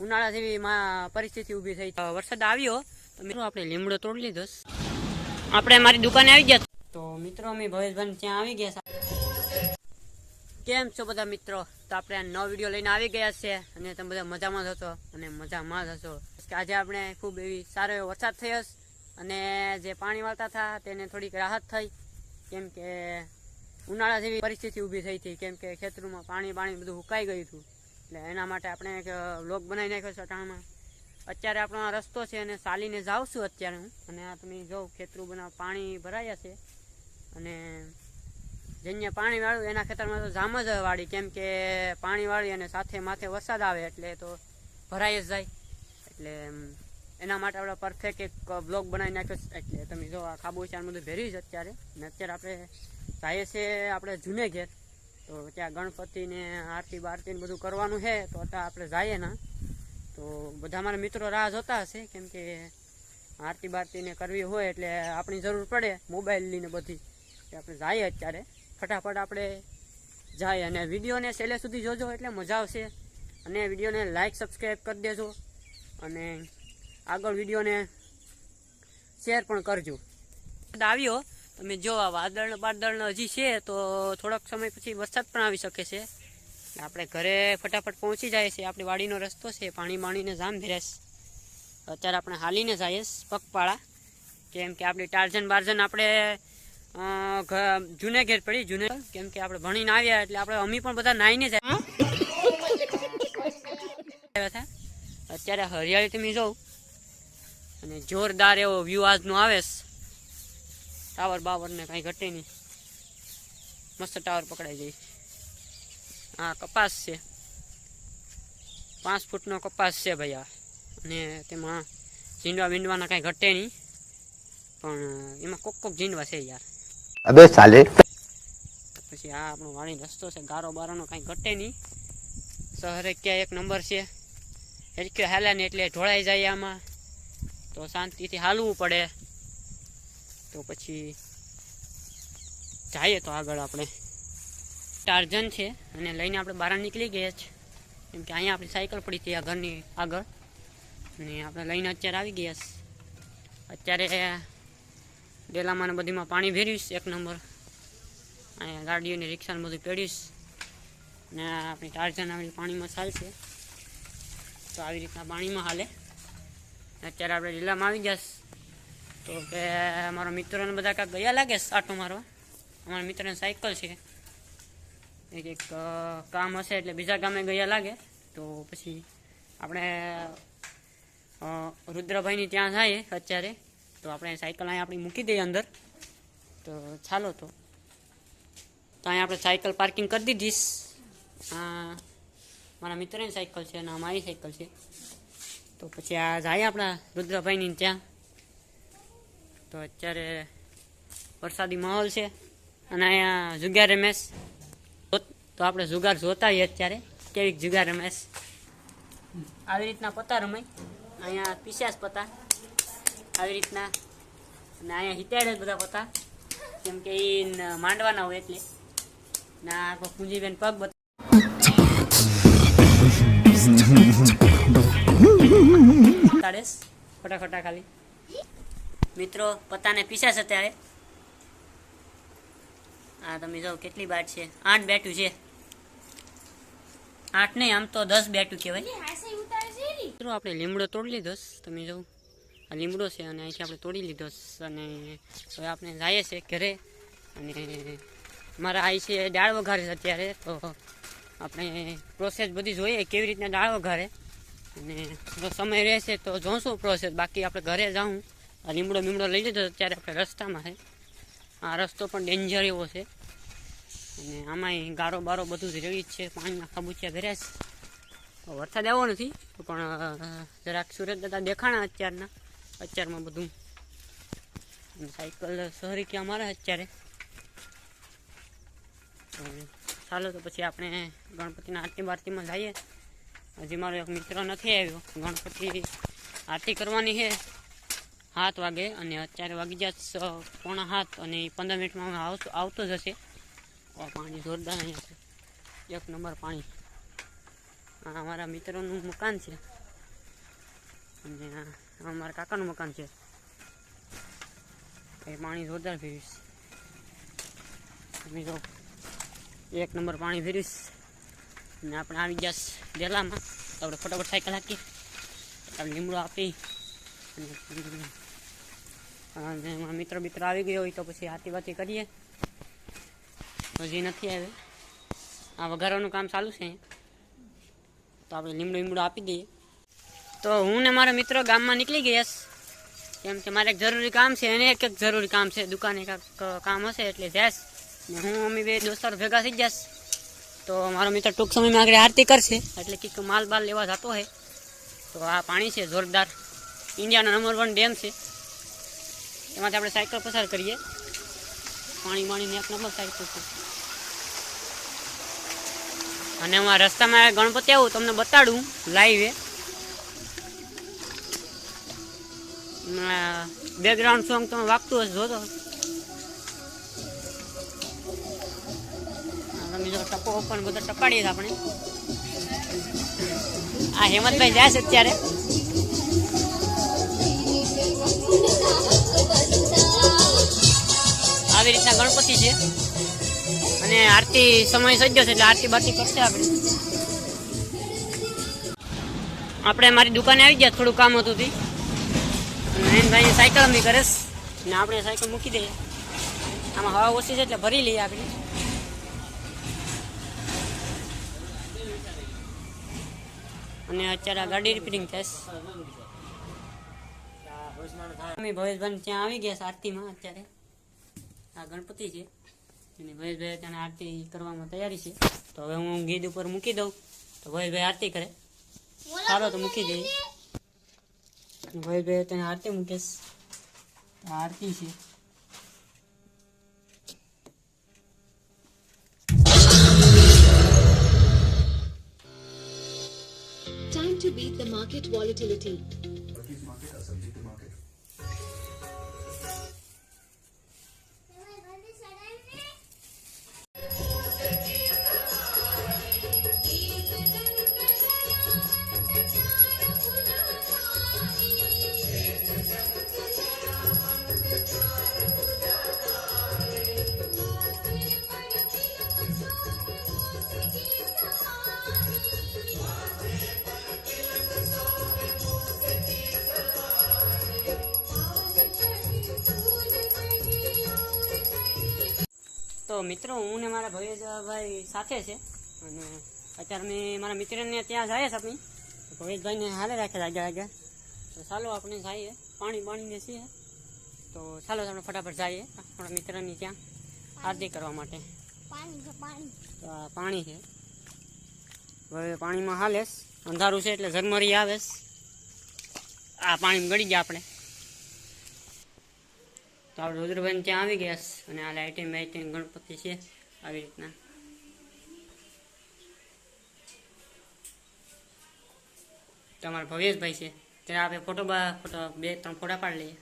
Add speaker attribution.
Speaker 1: ઉનાળા જેવી પરિસ્થિતિ ઊભી થઈ. વરસાદ આવ્યો તો મિત્રો આપણે લીમડો તોડી લીધો. આપણે મારી દુકાને આવી ગયા તો મિત્રો અમે ભવેશભાઈ ત્યાં આવી ગયા. કેમ છો બધા મિત્રો? તો આપણે આ નવો વિડીયો લઈને આવી ગયા છે અને તમે બધા મજામાં જ હશો અને મજામાં જ હશો. આજે આપણે ખૂબ એવી સારો એવો વરસાદ થયો અને જે પાણી વાળતા હતા તેને થોડીક રાહત થઈ, કેમ કે ઉનાળા જેવી પરિસ્થિતિ ઊભી થઈ હતી, કેમ કે ખેતરોમાં પાણી બધું સુકાઈ ગયું હતું. એટલે એના માટે આપણે એક વ્લોગ બનાવી નાખ્યો છે ટાણામાં. અત્યારે આપણો આ રસ્તો છે અને ચાલીને જાઉં છું અત્યારે હું, અને આ તમે જો ખેતરું પાણી ભરાયા છે અને જેને પાણી વાળું એના ખેતરમાં તો જામ જ વાળી, કેમ કે પાણી વાળી અને સાથે માથે વરસાદ આવે એટલે તો ભરાઈ જ જાય. એટલે એના માટે આપણે પરફેક્ટ એક બ્લોગ બનાવી નાખ્યો. એટલે તમે જો આ ખાબોચિયા બધું ભેર્યું છે અત્યારે, અને અત્યારે આપણે જઈએ છીએ આપણે જૂને ઘેર. તો ત્યાં ગણપતિને આરતી બારતી બધું કરવાનું છે, તો અત્યારે આપણે જઈએ ના તો બધા મારા મિત્રો રાહ જોતા હશે, કેમ કે આરતી બારતીને કરવી હોય એટલે આપણી જરૂર પડે મોબાઈલ લઈને બધી. આપણે જઈએ અત્યારે ફટાફટ આપણે જાય, અને વિડીયોને છેલ્લે સુધી જોજો એટલે મજા આવશે. અને વિડીયોને લાઈક સબસ્ક્રાઈબ કરી દેજો અને આગળ વિડીયોને શેર પણ કરજો. આવ્યો તમે જો આ વાદળ હજી છે, તો થોડોક સમય પછી વરસાદ પણ આવી શકે છે. આપણે ઘરે ફટાફટ પહોંચી જાય છે. આપણી વાડીનો રસ્તો છે, પાણીને જામ ભેરેશ. અત્યારે આપણે હાલીને જઈએ પગપાળા, કેમ કે આપણી ટાર્જન બાર્જન આપણે જૂને ઘેર પડી જૂને, કેમ કે આપણે ભણીને આવ્યા એટલે આપણે અમી પણ બધા નાહીને જાય. અત્યારે હરિયાળી તમે જોઉં અને જોરદાર એવો વ્યૂ આજનો આવે. ટાવર બાવરને કાંઈ ઘટે નહીં, મસ્ત ટાવર પકડાઈ જાય. હા કપાસ છે, 5 ફૂટનો કપાસ છે ભાઈ આ, અને તેમાં ઝીંડવા બીંડવાના કાંઈ ઘટે નહીં, પણ એમાં કોક ઝીંડવા છે યાર.
Speaker 2: અબે સાલે.
Speaker 1: પછી આ આપણો વાડી રસ્તો છે, ગારો બારોનો કાંઈ ઘટે નહીં. શહેરે ક્યાં એક નંબર છે. હેરક્યો હાલ્યા ને એટલે ઢોળાઈ જાય આમાં, તો શાંતિથી હાલવું પડે. તો પછી જઈએ તો આગળ આપણે ટાર્જન છે અને લઈને આપણે બહાર નીકળી ગયા છે, કેમ કે અહીંયા આપણી સાયકલ પડી હતી આ ઘરની આગળ, અને આપણે લઈને અત્યારે આવી ગયા છે. અત્યારે ડેલામાં ને બધીમાં પાણી ભેર્યું એક નંબર. અહીંયા ગાડીઓની રિક્ષાને બધું પેઢીશ, અને આપણી ટાર્જન આવી પાણીમાં ચાલશે. તો આવી રીતના પાણીમાં હાલે. અત્યારે આપણે ડેલામાં આવી ગયા. તો કે અમારા મિત્રોને બધા કાંઈક ગયા લાગે આટો મારવા. અમારા મિત્રોને સાયકલ છે, એક કામ હશે એટલે બીજા ગામે ગયા લાગે. તો પછી આપણે રુદ્રભાઈની ત્યાં જઈએ અત્યારે. તો આપણે સાયકલ અહીંયા આપણી મૂકી દઈએ અંદર. તો ચાલો તો અહીંયા આપણે સાયકલ પાર્કિંગ કરી દીધીશ. મારા મિત્રની સાયકલ છે અને આ મારી સાયકલ છે. તો પછી આ જાય આપણા રુદ્રભાઈની ત્યાં. તો અત્યારે વરસાદી માહોલ છે અને અહીંયા જુગાર રમેશ. તો આપણે જુગાર જોતા હોઈએ અત્યારે કેવી જુગાર રમેશ. આવી રીતના પત્તા રમાય. અહીંયા પીસ્યાસ પત્તા આવી રીતના, અને અહીંયા હિતાડે બધા પત્તા, કેમ કે એ માંડવાના હોય એટલે. ના પૂંજીબેન પગ બતાડેશ ફટાફટા ખાલી. મિત્રો પત્તાને પીસ્યા છે અત્યારે. હા તમે જો કેટલી બાટ છે, 8 બેટું છે. 8 નહીં, આમ તો 10 બેટું કહેવાય. મિત્રો આપણે લીમડો તોડી લીધો. તમે જો આ લીમડો છે અને અહીંથી આપણે તોડી લીધો, અને હવે આપણે જઈએ છીએ ઘરે. અને મારા અહીં છે દાળ વઘારે છે અત્યારે. તો આપણે પ્રોસેસ બધી જોઈએ કેવી રીતના દાળ વઘારે, અને જો સમય રહેશે તો જોઈશું પ્રોસેસ. બાકી આપણે ઘરે જાઉં. આ લીમડો લઈ લીધો અત્યારે આપણે રસ્તામાં છે. આ રસ્તો પણ ડેન્જર એવો છે, અને આમાંય ગારો બારો બધું જ રહી જ છે. પાણીના ખાબુચિયા ભર્યા છે. વરસાદ આવ્યો નથી પણ જરાક સુરત દાદા દેખાણા અત્યારમાં બધું. સાયકલ શહેરી ક્યાં મારે અત્યારે. ચાલો તો પછી આપણે ગણપતિના આરતી બારતીમાં જઈએ. હજી મારો એક મિત્ર નથી આવ્યો. ગણપતિ આરતી કરવાની છે 7 વાગે, અને અત્યારે વાગી જશે 6:45, અને 15 મિનિટમાં આવતો જ હશે. પાણી જોરદાર અહીંયા છે, એક નંબર પાણી. આ અમારા મિત્રોનું મકાન છે. અને આ મારા કાકાનું મકાન છે. એ પાણી જોરદાર ફેરીશ. તમે જો 1 નંબર પાણી ફેરીશ. અને આપણે આવી ગયા ડેલામાં. આપણે ફટાફટ સાયકલ હાકી આપણે લીમડો આપી અને એમાં મિત્ર આવી ગયો હોય તો પછી આરતી બાતી કરીએ. હજી નથી આવે. આ વઘારવાનું કામ ચાલુ છે. તો આપણે લીમડો આપી દઈએ. તો હું ને મારા મિત્રો ગામમાં નીકળી ગયા કેમ કે મારે એક જરૂરી કામ છે અને એક જરૂરી કામ છે. દુકાને કામ હશે એટલે જઈશ ને હું અમે બે દોસ્તારો ભેગા થઈ જઈશ. તો મારો મિત્ર ટૂંક સમયમાં આગળ આરતી કરશે એટલે કંઈક માલ બાલ લેવા જતો હોય. તો આ પાણી છે જોરદાર. ઇન્ડિયાનો નંબર 1 ડેમ છે. એમાંથી આપણે સાયકલ પસાર કરીએ. પાણીને 1 નંબર સાયકલ છે. અને હું આ રસ્તામાં ગણપતિ આવું તમને બતાડું લાઈવ. બેકગ્રાઉન્ડ સોંગ તમે વાગતું હશે જોતો. ટપો પણ બધો ટપાડીએ આપણે. આ હેમંતભાઈ જાય છે અત્યારે. આવી રીતના ગણપતિ છે અને આરતી સમય સજ્જો છે એટલે આરતી બારતી કરશે આપણે મારી દુકાને આવી ગયા. થોડું કામ હતું થી ભાઈ સાયકલ અમે કરીશ ને આપણે સાયકલ મૂકી દઈએ. આમાં હવા ઓછી છે એટલે ભરી લઈએ આપણે. અને અત્યારે આ ગાડી રિપેરિંગ થશે. અમે ભવેશભાઈ ત્યાં આવી ગયા આરતીમાં. અત્યારે આ ગણપતિ છે અને ભવેશભાઈ ત્યાં આરતી કરવામાં તૈયારી છે. તો હવે હું ગીત ઉપર મૂકી દઉં તો ભવેશભાઈ આરતી કરે. સારો તો મૂકી દઈએ. ભવેશભાઈ ત્યાં આરતી મૂકેશ. આરતી છે.
Speaker 2: Time to beat the market volatility.
Speaker 1: તો મિત્રો હું ને મારા ભવેશભાઈ સાથે છે અને અત્યારે મેં મારા મિત્રને ત્યાં જાય છે આપણી. ભવેશભાઈને હાલે રાખે આગળ. તો ચાલો આપણે જઈએ. પાણીને છીએ તો ચાલો આપણે ફટાફટ જઈએ આપણા મિત્રની ત્યાં આરતી કરવા માટે. તો આ પાણી છે. હવે પાણીમાં હાલેસ. અંધારું છે એટલે ઝરમરી આવેશ. આ પાણીમાં ગળી ગયા આપણે. તો આપણે રુદ્રભાઈ ત્યાં આવી ગયા અને આ લાઇટિંગ ગણપતિ છે આવી રીતના. તમારા ભવેશભાઈ છે ત્યારે આપણે ફોટો 2-3 ફોટા પાડી લઈએ.